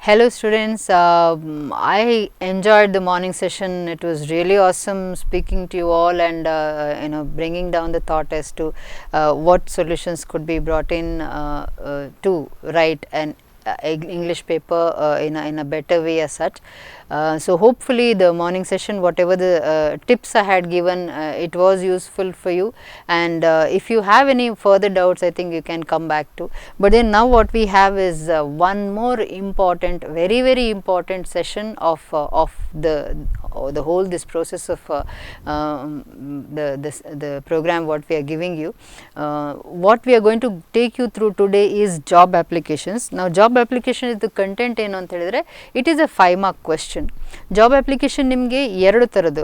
Hello students, I enjoyed the morning session. It was really awesome speaking to you all and bringing down the thought as to what solutions could be brought in to write an English paper in a better way as such. So hopefully the morning session, whatever the tips I had given, it was useful for you, and if you have any further doubts, I think you can come back to. But then now what we have is one more important, very important session of the whole this process of the program what we are giving you. What we are going to take you through today is job applications. Now job application is the content ಏನು ಅಂತ ಹೇಳಿದ್ರೆ it is a 5 mark question. Job application ನಿಮಗೆ ಎರಡು ಥರದ್ದು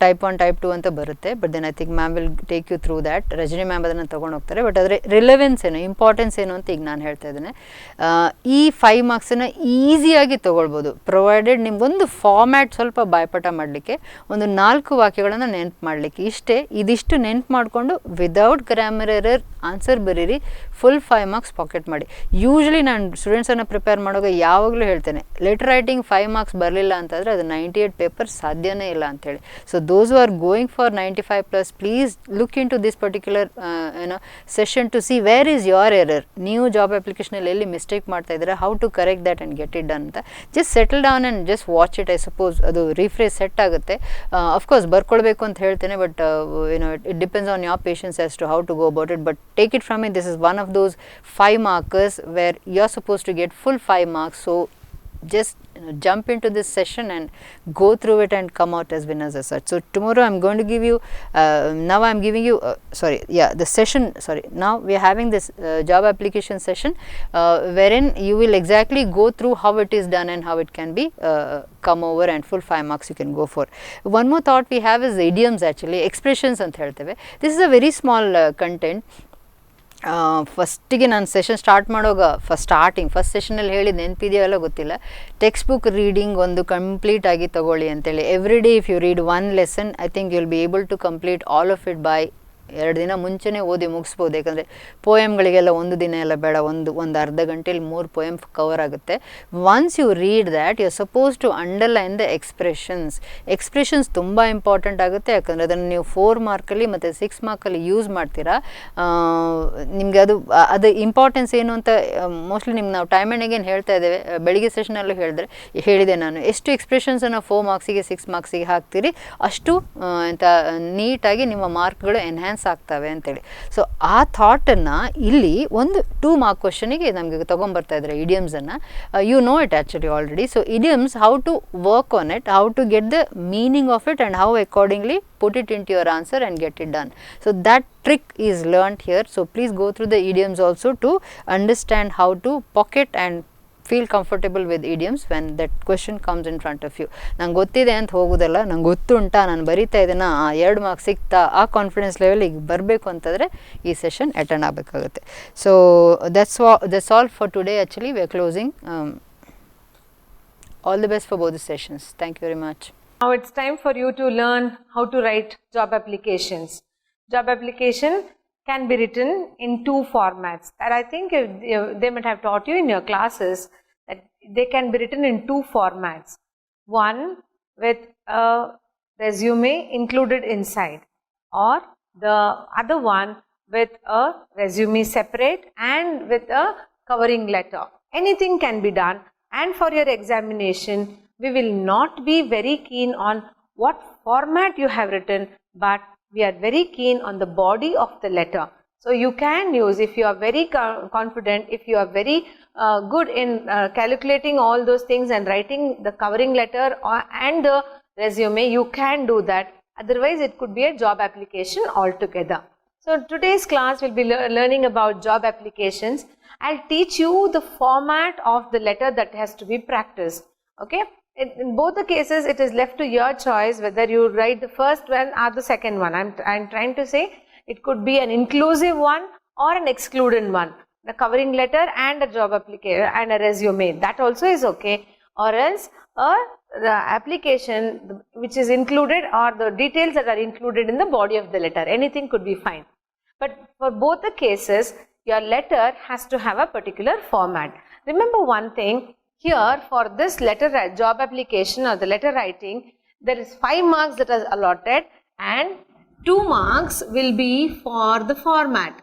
type 1 type 2 ಅಂತ ಬರುತ್ತೆ. But then I think ma'am will take you through that. Rajani ma'am ಅದನ್ನು ತೊಗೊಂಡು ಹೋಗ್ತಾರೆ. ಬಟ್ ಅದರ ರಿಲೆವೆನ್ಸ್ ಏನು, ಇಂಪಾರ್ಟೆನ್ಸ್ ಏನು ಅಂತ ಈಗ ನಾನು ಹೇಳ್ತಾ ಇದ್ದೇನೆ. ಈ 5 ಮಾರ್ಕ್ಸನ್ನು ಈಸಿಯಾಗಿ ತೊಗೊಳ್ಬೋದು, ಪ್ರೊವೈಡೆಡ್ ನಿಮಗೊಂದು ಫಾರ್ಮ್ಯಾಟ್ ಸ್ವಲ್ಪ ಬಾಯ್ಪಾಠ ಮಾಡಲಿಕ್ಕೆ, ಒಂದು 4 ವಾಕ್ಯಗಳನ್ನು ನೆನ್ಪು ಮಾಡಲಿಕ್ಕೆ. ಇದಿಷ್ಟು ನೆನ್ಪು ಮಾಡಿಕೊಂಡು ವಿದೌಟ್ ಗ್ರಾಮರ್ ಎರರ್ ಆನ್ಸರ್ ಬರೀರಿ, ಫುಲ್ 5 ಮಾರ್ಕ್ಸ್ ಪಾಕೆಟ್ ಮಾಡಿ. ಯೂಶ್ವಲಿ ನಾನು ಸ್ಟೂಡೆಂಟ್ಸನ್ನು ಪ್ರಿಪೇರ್ ಮಾಡುವಾಗ ಯಾವಾಗಲೂ ಹೇಳ್ತೇನೆ, ಲೆಟರ್ ರೈಟಿಂಗ್ 5 ಮಾರ್ಕ್ಸ್ ಬರಲಿಲ್ಲ ಅಂತಂದರೆ ಅದು 98 ಪೇಪರ್ ಸಾಧ್ಯನೇ ಇಲ್ಲ ಅಂತೇಳಿ. So those who are going for 95+, please look into this particular session to see where is your error. ನೀವು ಜಾಬ್ ಅಪ್ಲಿಕೇಶನಲ್ಲಿ ಎಲ್ಲಿ ಮಿಸ್ಟೇಕ್ ಮಾಡ್ತಾ ಇದ್ದೀರಾ, how to correct that and get it done ಅಂತ. Just settle down and just watch it. I suppose ಅದು refresh set ಆಗುತ್ತೆ. Of course ಬರ್ಕೊಳ್ಬೇಕು ಅಂತ ಹೇಳ್ತೇನೆ, but it depends on your patience as to how to go about it. But take it from it, this is one of those 5 markers where you are supposed to get full 5 marks. So just jump into this session and go through it and come out as winners as such. So tomorrow I'm going to give you now I'm giving you the session, now we are having this job application session wherein you will exactly go through how it is done and how it can be come over, and full 5 marks you can go for. One more thought we have is idioms, actually expressions anta helteve. This is a very small content. ಫಸ್ಟಿಗೆ ನಾನು session start ಮಾಡುವಾಗ first ಸೆಷನಲ್ಲಿ ಹೇಳಿದ ನೆನಪಿದೆಯಲ್ಲ ಗೊತ್ತಿಲ್ಲ, text book reading ಒಂದು ಕಂಪ್ಲೀಟಾಗಿ ತಗೊಳ್ಳಿ ಅಂತೇಳಿ. Every day if you read 1 lesson, I think you will be able to complete all of it by 2 ದಿನ ಮುಂಚೆನೇ ಓದಿ ಮುಗಿಸ್ಬೋದು. ಯಾಕಂದರೆ ಪೋಯಮ್ಗಳಿಗೆಲ್ಲ 1 ದಿನ ಎಲ್ಲ ಬೇಡ, ಒಂದು ಅರ್ಧ ಗಂಟೆಯಲ್ಲಿ 3 ಪೋಯಮ್ ಕವರ್ ಆಗುತ್ತೆ. Once you read that, you are suppose to underline the expressions ತುಂಬ ಇಂಪಾರ್ಟೆಂಟ್ ಆಗುತ್ತೆ. ಯಾಕಂದರೆ ಅದನ್ನು ನೀವು 4 ಮಾರ್ಕಲ್ಲಿ ಮತ್ತು 6 ಮಾರ್ಕಲ್ಲಿ ಯೂಸ್ ಮಾಡ್ತೀರಾ. ನಿಮಗೆ ಅದು ಇಂಪಾರ್ಟೆನ್ಸ್ ಏನು ಅಂತ ಮೋಸ್ಟ್ಲಿ ನಿಮ್ಗೆ ನಾವು ಟೈಮ್ ಆ್ಯಂಡ್ ಅಗೇನ್ ಹೇಳ್ತಾ ಇದ್ದೇವೆ. ಬೆಳಿಗ್ಗೆ ಸೆಷನಲ್ಲೂ ಹೇಳಿದೆ ನಾನು, ಎಷ್ಟು ಎಕ್ಸ್ಪ್ರೆಷನ್ಸನ್ನು 4 ಮಾರ್ಕ್ಸಿಗೆ 6 ಮಾರ್ಕ್ಸಿಗೆ ಹಾಕ್ತೀರಿ, ಅಷ್ಟು ಅಂತ ನೀಟಾಗಿ ನಿಮ್ಮ ಮಾರ್ಕ್ಗಳು ಎನ್ಹ್ಯಾನ್ಸ್ ಆಗ್ತವೆ ಅಂತೇಳಿ. ಸೊ ಆ ಥಾಟನ್ನು ಇಲ್ಲಿ ಒಂದು 2 mark ಕ್ವಶನಿಗೆ ನಮಗೆ ತೊಗೊಂಬರ್ತಾ ಇದ್ದಾರೆ ಇಡಿಯಮ್ಸನ್ನು. You know it actually already. So idioms, how to work on it, how to get the meaning of it, and how accordingly put it into your answer and get it done. So that trick is learnt here. So please go through the idioms also to understand how to pocket and feel comfortable with idioms when that question comes in front of you. ನಂಗೆ ಗೊತ್ತಿದೆ ಅಂತ ಹೋಗೋದಲ್ಲ, ನಂಗೆ ಗೊತ್ತುಂಟಾ, ನಾನು ಬರಿತಾ ಇದ್ದೇನೆ, 2 marks ಸಿಗ್ತಾ, ಆ ಕಾನ್ಫಿಡೆನ್ಸ್ ಲೆವೆಲಿಗೆ ಬರಬೇಕು ಅಂತಂದರೆ ಈ ಸೆಷನ್ ಅಟೆಂಡ್ ಆಗಬೇಕಾಗುತ್ತೆ. So that's all for today. Actually we are closing. All the best for both the sessions. Thank you very much. Now it's time for you to learn how to write job applications. Job application can be written in 2 formats, and I think they might have taught you in your classes that they can be written in 2 formats. One with a resume included inside, or the other one with a resume separate and with a covering letter. Anything can be done, and for your examination we will not be very keen on what format you have written, but we are very keen on the body of the letter. So you can use, if you are very confident, if you are very good in calculating all those things and writing the covering letter and the resume, you can do that. Otherwise it could be a job application altogether. So today's class will be learning about job applications. I'll teach you the format of the letter that has to be practiced. Okay. In both the cases, it is left to your choice whether you write the first one or the second one. I'm trying to say it could be an inclusive one or an excluded one. The covering letter and a job application and a resume, that also is okay. Or else the application which is included, or the details that are included in the body of the letter. Anything could be fine. But for both the cases, your letter has to have a particular format. Remember one thing. here for this job application or the letter writing, there is 5 marks that are allotted and 2 marks will be for the format.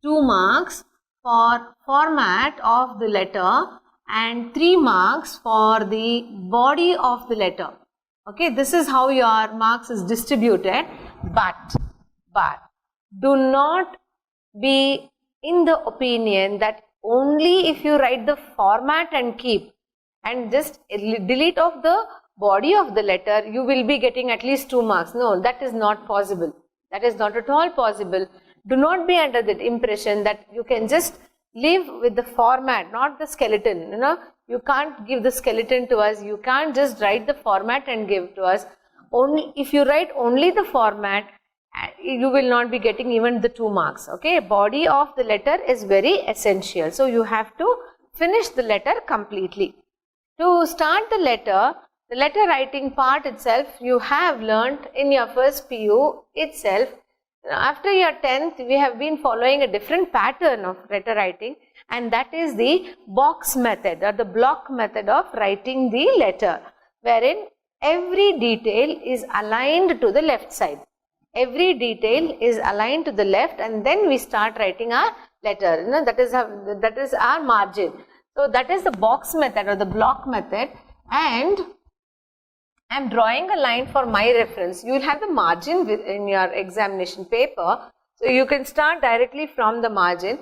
2 marks for format of the letter and 3 marks for the body of the letter. Okay, this is how your marks is distributed, but do not be in the opinion that only if you write the format and keep and just delete off the body of the letter, you will be getting at least 2 marks. No, that is not possible. That is not at all possible. Do not be under that impression that you can just live with the format, not the skeleton. You know, you can't give the skeleton to us. You can't just write the format and give to us. Only if you write only the format, you will not be getting even the 2 marks. Okay, body of the letter is very essential. So you have to finish the letter completely. To start the letter writing part itself, you have learnt in your first PU itself. After your 10th, we have been following a different pattern of letter writing, and that is the box method or the block method of writing the letter, wherein every detail is aligned to the left side. Every detail is aligned to the left, and then we start writing our letter. You know, that is our margin. So that is the box method or the block method, and I am drawing a line for my reference. You will have the margin in your examination paper, so you can start directly from the margin.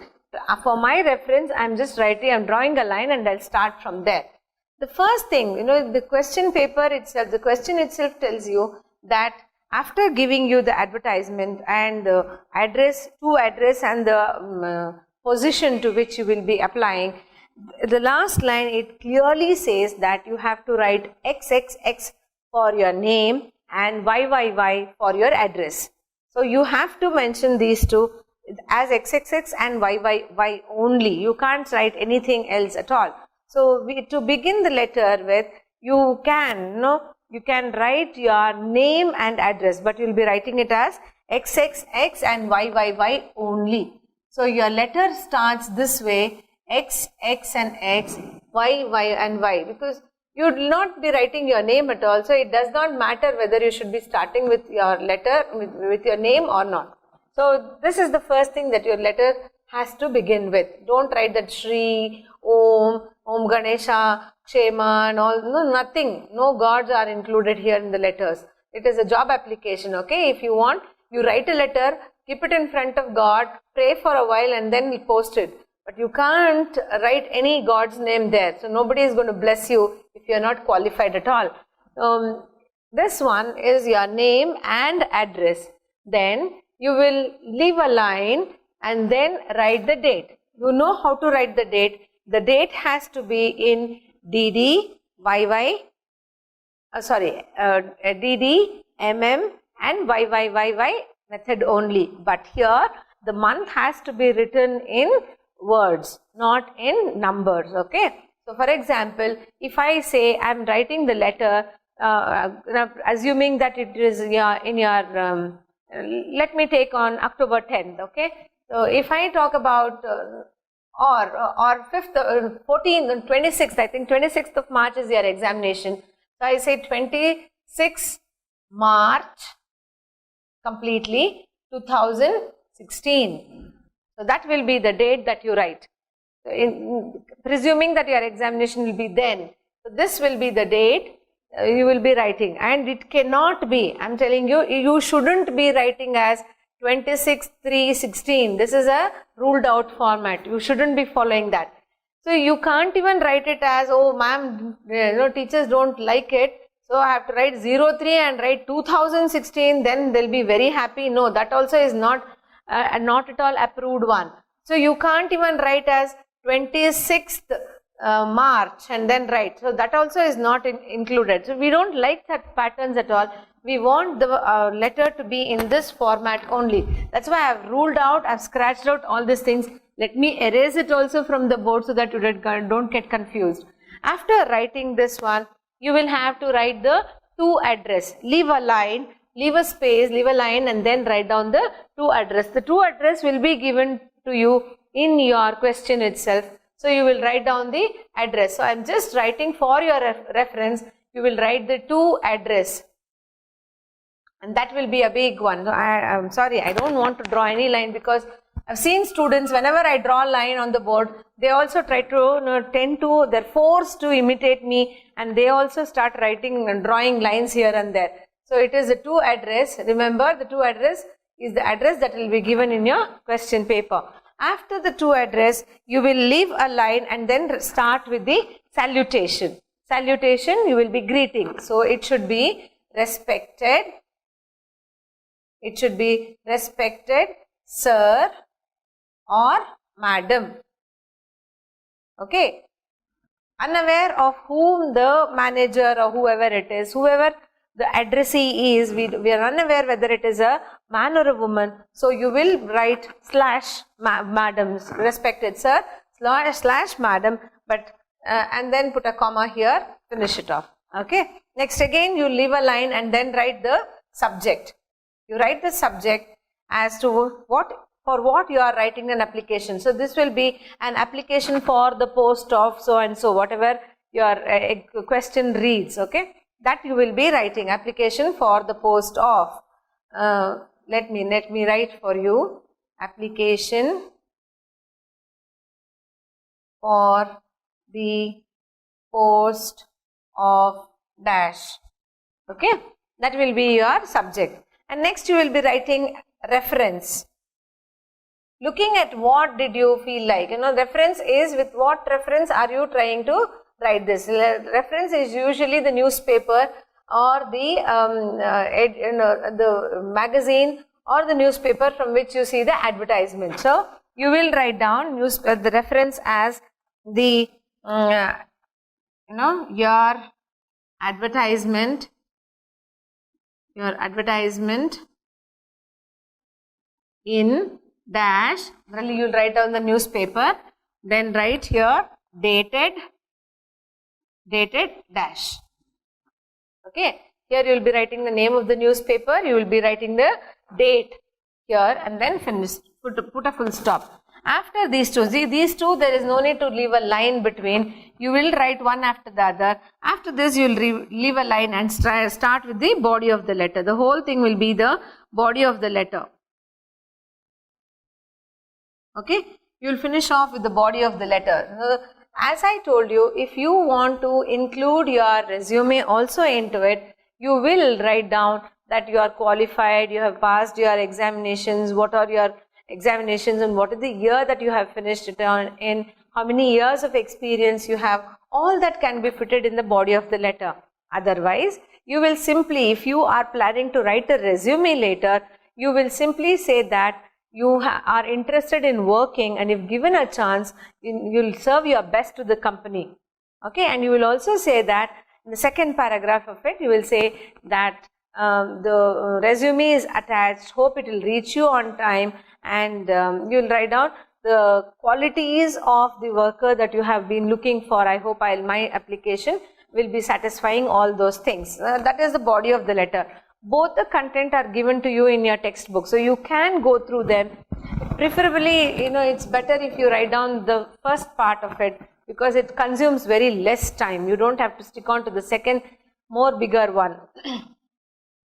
For my reference, I am just drawing a line and I will start from there. The first thing, you know, the question paper itself, the question itself tells you that after giving you the advertisement and the address and the position to which you will be applying, the last line, it clearly says that you have to write XXX for your name and YYY for your address. So you have to mention these two as XXX and YYY only. You can't write anything else at all. So to begin the letter with, you can write your name and address, but you will be writing it as XXX and YYY only. So your letter starts this way, X, X and X, Y, Y and Y, because you will not be writing your name at all. So it does not matter whether you should be starting with your letter with your name or not. So this is the first thing that your letter has to begin with. Don't write that Shri, Om Ganesha, Kshema and all. No, nothing. No gods are included here in the letters. It is a job application. Okay, if you want, you write a letter, keep it in front of God, pray for a while and then post it. But you can't write any God's name there. So nobody is going to bless you if you are not qualified at all. This one is your name and address. Then you will leave a line and then write the date. You know how to write the date. The date has to be in DD, DD, MM and YYYY method only. But here the month has to be written in words, not in numbers. Okay. So for example, if I say I am writing the letter, assuming that it is in your, let me take on October 10th. Okay. So if I talk about or 5th, 14th, 26th, I think 26th of March is your examination. So I say 26 March completely 2016. So that will be the date that you write. Presuming that your examination will be then. So this will be the date you will be writing, and it cannot be, I am telling you, you shouldn't be writing as 26/3/16. This is a ruled out format. You shouldn't be following that. So you can't even write it as, oh ma'am, teachers don't like it, so I have to write 03 and write 2016, then they'll be very happy. No, that also is not at all approved one. So you can't even write as 26th March and then write. So that also is not included. So we don't like that patterns at all. We want the letter to be in this format only. That's why I've ruled out, I've scratched out all these things. Let me erase it also from the board so that you don't get confused. After writing this one, you will have to write the to address. Leave a line, leave a space, leave a line and then write down the to address. The to address will be given to you in your question itself. So you will write down the address. So I am just writing for your reference. You will write the to address, and that will be a big one. So I'm sorry, I don't want to draw any line, because I've seen students, whenever I draw a line on the board, they also try to, they're forced to imitate me, and they also start writing and drawing lines here and there. So it is a to address. Remember, the to address is the address that will be given in your question paper. After the to address, you will leave a line and then start with the salutation. Salutation, you will be greeting. So it should be respected. It should be respected sir or madam. Okay. Unaware of whom the manager or whoever it is, whoever the addressee is, we are unaware whether it is a man or a woman. So you will write slash madam, respected sir, slash madam, but and then put a comma here, finish it off. Okay. Next again you leave a line and then write the subject. You write the subject as to for what you are writing an application. So this will be an application for the post of so and so, whatever your question reads. Okay. That you will be writing, application for the post of. Let me write for you, application for the post of dash. Okay, that will be your subject. And next you will be writing reference. Looking at what did you feel like, reference is, with what reference are you trying to write this? Reference is usually the newspaper or the magazine or the newspaper from which you see the advertisement. So you will write down the reference as the your advertisement in dash. Really, you'll write down the newspaper, then write here dated dash. Okay, here you will be writing the name of the newspaper, you will be writing the date here, and then finish, put a full stop. After these two, there is no need to leave a line between. You will write one after the other. After this you will leave a line and start with the body of the letter. The whole thing will be the body of the letter. Okay, you will finish off with the body of the letter. As I told you, if you want to include your resume also into it, you will write down that you are qualified, you have passed your examinations, what are your examinations and what is the year that you have finished it on, in how many years of experience you have. All that can be fitted in the body of the letter. Otherwise, you will simply, if you are planning to write a resume later, you will simply say that you are interested in working, and if given a chance, you will serve your best to the company. Okay, and you will also say that in the second paragraph of it, you will say that the resume is attached, hope it will reach you on time, and you will write down the qualities of the worker that you have been looking for. I hope my application will be satisfying all those things. That is the body of the letter. Both the content are given to you in your textbook, so you can go through them. Preferably, it's better if you write down the first part of it, because it consumes very less time. You don't have to stick on to the second, more bigger one.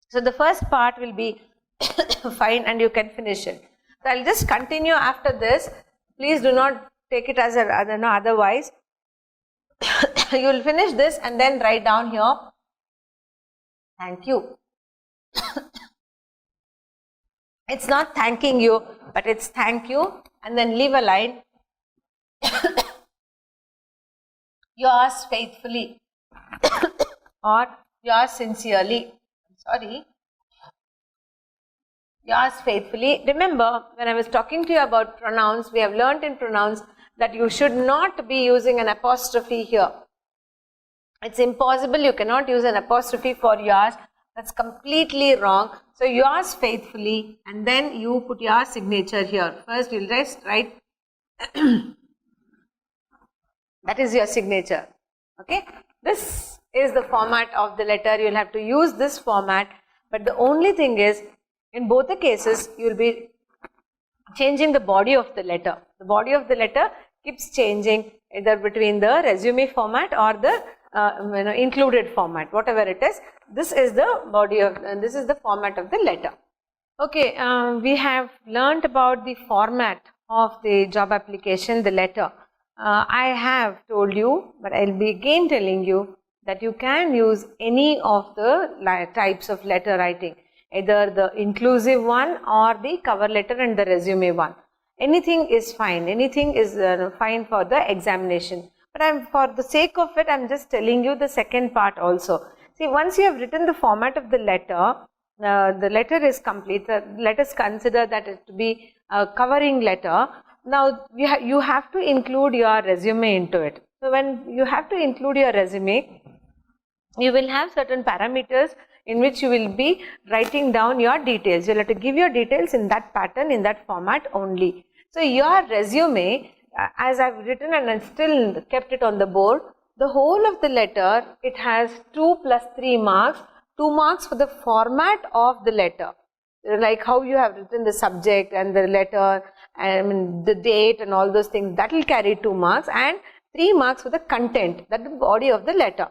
So the first part will be fine and you can finish it. So I'll just continue after this. Please do not take it as otherwise. You will finish this and then write down here, thank you. It's not thanking you, but it's thank you, and then leave a line. Yours faithfully or yours sincerely. Sorry. Yours faithfully. Remember, when I was talking to you about pronouns, we have learnt in pronouns that you should not be using an apostrophe here. It's impossible. You cannot use an apostrophe for yours. That's completely wrong. So yours faithfully, and then you put your signature here. First you'll just write that is your signature. Okay. This is the format of the letter. You'll have to use this format, but the only thing is, in both the cases, you'll be changing the body of the letter. The body of the letter keeps changing either between the resume format or the included format, whatever it is. This is the body of, this is the format of the letter. Okay, we have learnt about the format of the job application, the letter. I have told you, but I'll be again telling you that you can use any of the types of letter writing, either the inclusive one or the cover letter and the resume one. Anything is fine, anything is fine for the examination. But for the sake of it, I'm just telling you the second part also. See, once you have written the format of the letter is complete. Let us consider that it to be a covering letter. Now, you have to include your resume into it. So, when you have to include your resume, you will have certain parameters in which you will be writing down your details. You will have to give your details in that pattern, in that format only. So, your resume, as I have written and I still kept it on the board, the whole of the letter, it has 2 plus 3 marks, 2 marks for the format of the letter, like how you have written the subject and the letter, and the date and all those things, that will carry 2 marks, and 3 marks for the content, that is the body of the letter.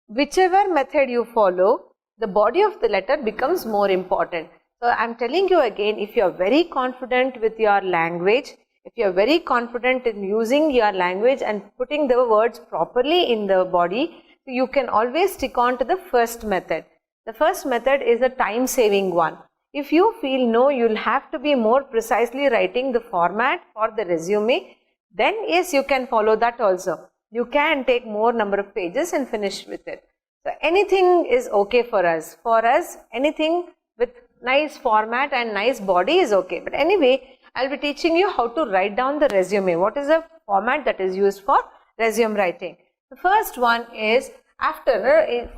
Whichever method you follow, the body of the letter becomes more important. So, I am telling you again, if you are very confident with your language, if you are very confident in using your language and putting the words properly in the body, you can always stick on to the first method. The first method is a time saving one. If you feel no, you will have to be more precisely writing the format for the resume, then yes, you can follow that also. You can take more number of pages and finish with it. So, anything is okay for us. For us, anything with nice format and nice body is okay. But anyway, I will be teaching you how to write down the resume. What is the format that is used for resume writing? The first one is after.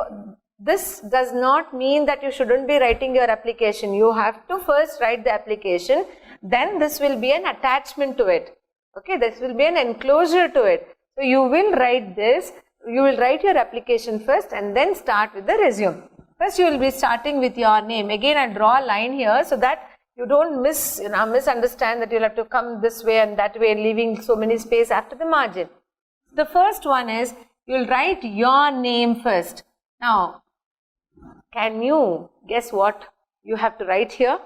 This does not mean that you shouldn't be writing your application. You have to first write the application, then this will be an attachment to it. Okay, this will be an enclosure to it. So, you will write this, you will write your application first and then start with the resume. First, you will be starting with your name. Again, I draw a line here so that you don't misunderstand that you will have to come this way and that way, leaving so many space after the margin. The first one is, you will write your name first. Now, can you guess what you have to write here?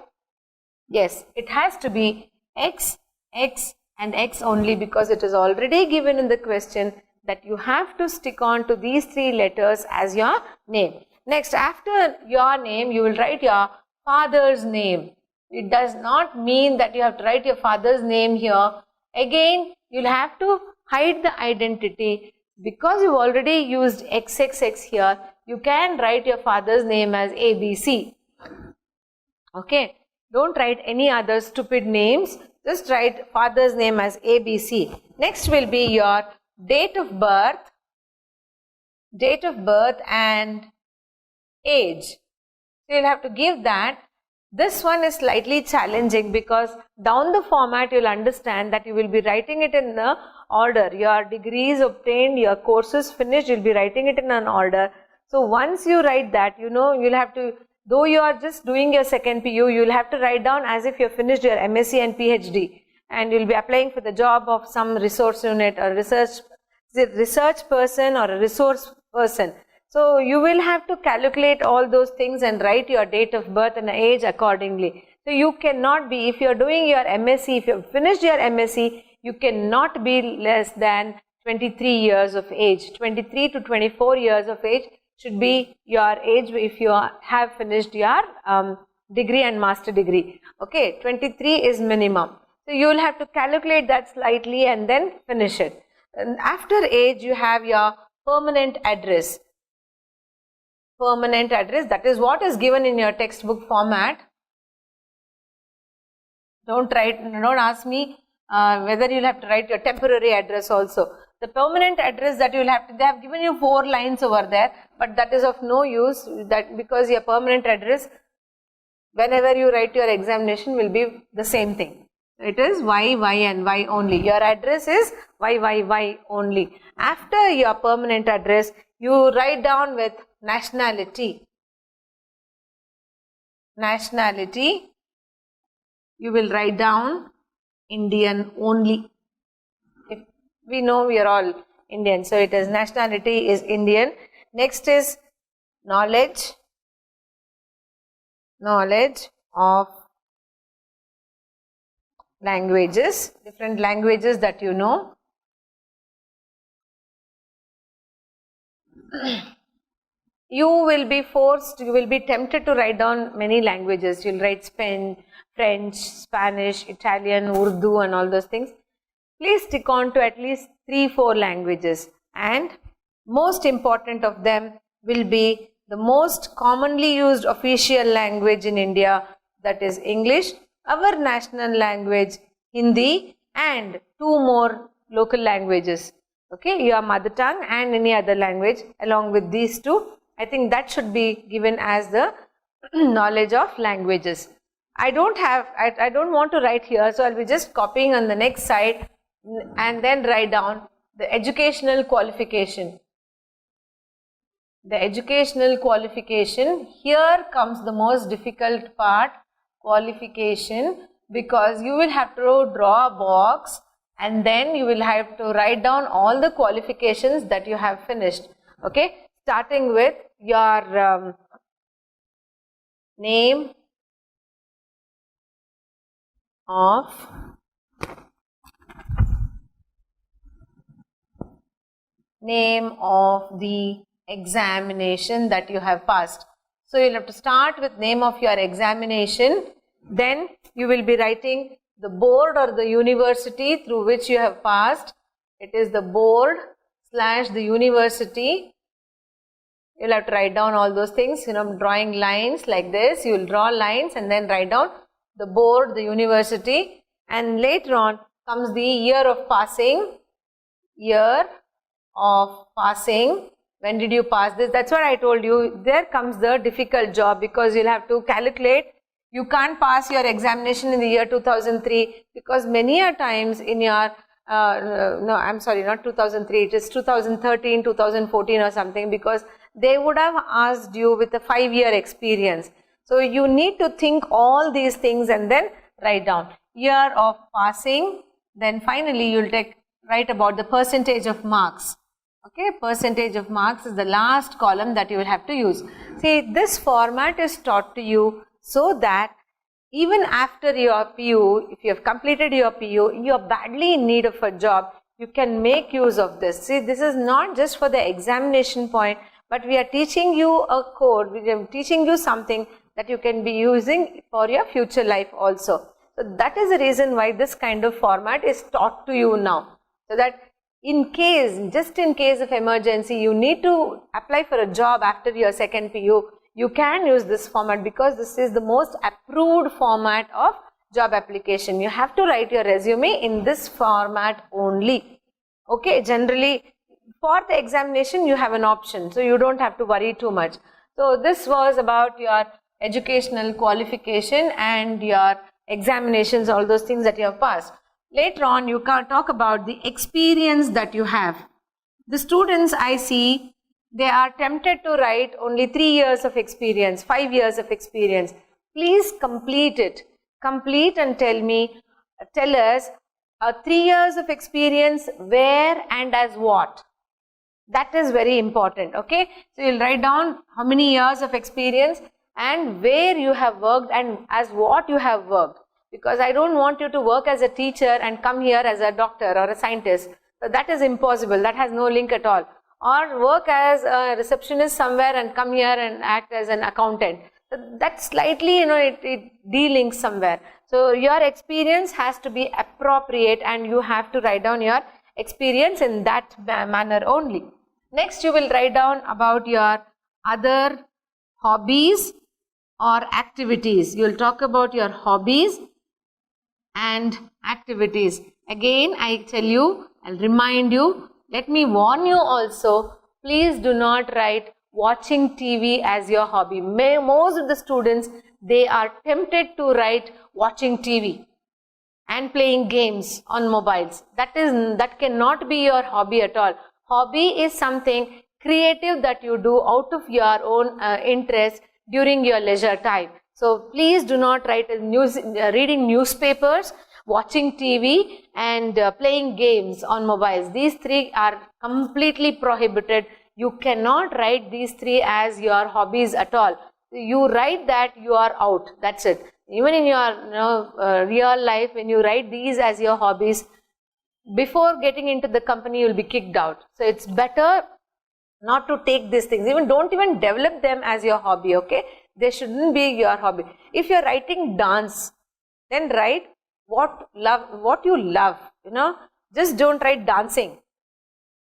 Yes, it has to be X, X and X only, because it is already given in the question that you have to stick on to these 3 letters as your name. Next, after your name, you will write your father's name. It does not mean that you have to write your father's name here. Again, you will have to hide the identity. Because you already used XXX here, you can write your father's name as ABC. Okay, don't write any other stupid names, just write father's name as ABC. Next will be your date of birth and age. So, you will have to give that. This one is slightly challenging because down the format you will understand that you will be writing it in the order. Your degrees obtained, your courses finished, you will be writing it in an order. So, once you write that, you will have to, though you are just doing your second PU, you will have to write down as if you have finished your MSc and PhD, and you will be applying for the job of some resource unit or research person or a resource person. So, you will have to calculate all those things and write your date of birth and age accordingly. So, you cannot be, if you are doing your MSc, if you have finished your MSc, you cannot be less than 23 years of age. 23 to 24 years of age should be your age if you have finished your degree and master degree. Okay, 23 is minimum. So, you will have to calculate that slightly and then finish it. And after age, you have your permanent address. Permanent address, that is what is given in your textbook format. Don't ask me whether you will have to write your temporary address also. The permanent address that you will have to, they have given you 4 lines over there, but that is of no use, that because your permanent address, whenever you write your examination, will be the same thing. It is Y, Y and Y only. Your address is Y, Y, Y only. After your permanent address, you write down with nationality. Nationality, you will write down Indian only. We know we are all Indian. So it is nationality is Indian. Next is knowledge of languages, different languages that you know. You will be tempted to write down many languages. You'll write French, Spanish, Italian, Urdu and all those things. Please stick on to at least 3-4 languages, and most important of them will be the most commonly used official language in India, that is English, our national language Hindi, and 2 more local languages. Okay, your mother tongue and any other language along with these 2. I think that should be given as the knowledge of languages. I don't want to write here, so I'll be just copying on the next side and then write down the educational qualification. The educational qualification, here comes the most difficult part, qualification, because you will have to draw a box and then you will have to write down all the qualifications that you have finished. Okay, starting with your name of the examination that you have passed. So you'll have to start with name of your examination, then you will be writing the board or the university through which you have passed. It is the board / the university. You'll have to write down all those things, drawing lines like this. You will draw lines and then write down the board, the university, and later on comes the year of passing. Year of passing. When did you pass this? That's what I told you. There comes the difficult job, because you'll have to calculate. You can't pass your examination in the year 2003, because many a times in your no, I'm sorry, not 2003, it is 2013, 2014 or something, because they would have asked you with a 5-year experience. So you need to think all these things and then write down year of passing. Then finally you'll write about the percentage of marks. Okay, percentage of marks is the last column that you will have to use. See, this format is taught to you so that even after your PU, if you have completed your PU, you are badly in need of a job, you can make use of this. See, this is not just for the examination point, but we are teaching you a code, we are teaching you something that you can be using for your future life also. So that is the reason why this kind of format is taught to you now. So that just in case of emergency, you need to apply for a job after your second PU, you can use this format, because this is the most approved format of job application. You have to write your resume in this format only. Okay, generally for the examination you have an option, so you don't have to worry too much. So this was about your educational qualification and your examinations, all those things that you have passed. Later on you can talk about the experience that you have. The students I see, they are tempted to write only 3 years of experience, 5 years of experience. Please complete it. Complete and tell us 3 years of experience, where and as what. That is very important. Okay, so you'll write down how many years of experience and where you have worked and as what you have worked, because I don't want you to work as a teacher and come here as a doctor or a scientist. So that is impossible. That has no link at all. Or work as a receptionist somewhere and come here and act as an accountant. So that's slightly, it de-links somewhere. So your experience has to be appropriate and you have to write down your experience in that manner only. Next you will write down about your other hobbies or activities. You will talk about your hobbies and activities. Again, I tell you, I'll remind you, let me warn you also, please do not write watching TV as your hobby. Most of the students, they are tempted to write watching TV and playing games on mobiles. That cannot be your hobby at all. Hobby is something creative that you do out of your own interest during your leisure time. So please do not write reading newspapers watching TV and playing games on mobiles. These three are completely prohibited. You cannot write these three as your hobbies at all. You write that, you are out. That's it. Even in your real life, when you write these as your hobbies, before getting into the company, you'll be kicked out. So it's better not to take these things. Don't even develop them as your hobby, okay? They shouldn't be your hobby. If you're writing dance, then write what you love, just don't write dancing.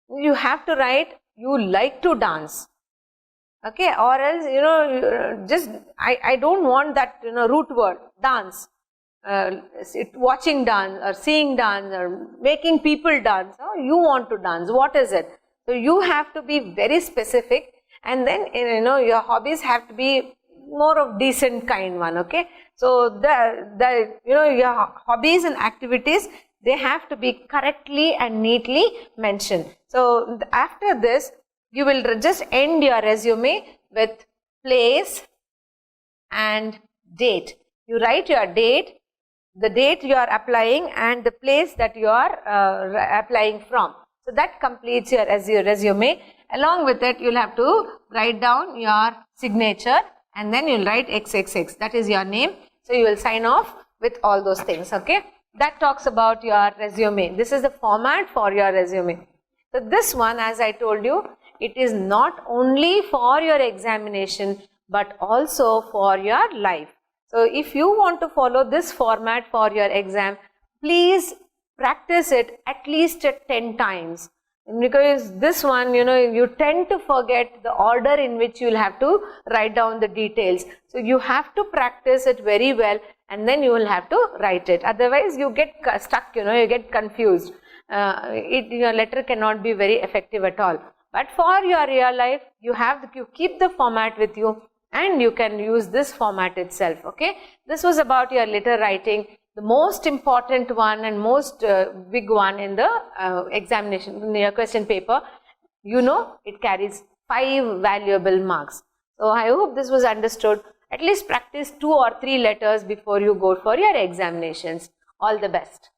You have to write you like to dance, okay? Or else, just I don't want that root word dance. Watching dance or seeing dance or making people dance. You want to dance, what is it? So you have to be very specific, and then your hobbies have to be more of decent kind one, okay? So your hobbies and activities, they have to be correctly and neatly mentioned. So after this, you will just end your resume with place and date. You write your date, the date you are applying, and the place that you are applying from. So that completes your resume. Along with it, you'll have to write down your signature, and then you'll write XXX. That is your name. So you will sign off with all those things, okay? That talks about your resume. This is the format for your resume. So this one, as I told you, it is not only for your examination, but also for your life. So if you want to follow this format for your exam, please practice it at least 10 times. Because this one, you tend to forget the order in which you'll have to write down the details. So you have to practice it very well, and then you will have to write it. Otherwise, you get stuck, you get confused. Your letter cannot be very effective at all. But for your real life, you keep the format with you, and you can use this format itself, okay? This was about your letter writing, the most important one and most big one in the examination, in your question paper. It carries 5 valuable marks. So I hope this was understood. At least practice 2 or 3 letters before you go for your examinations. All the best.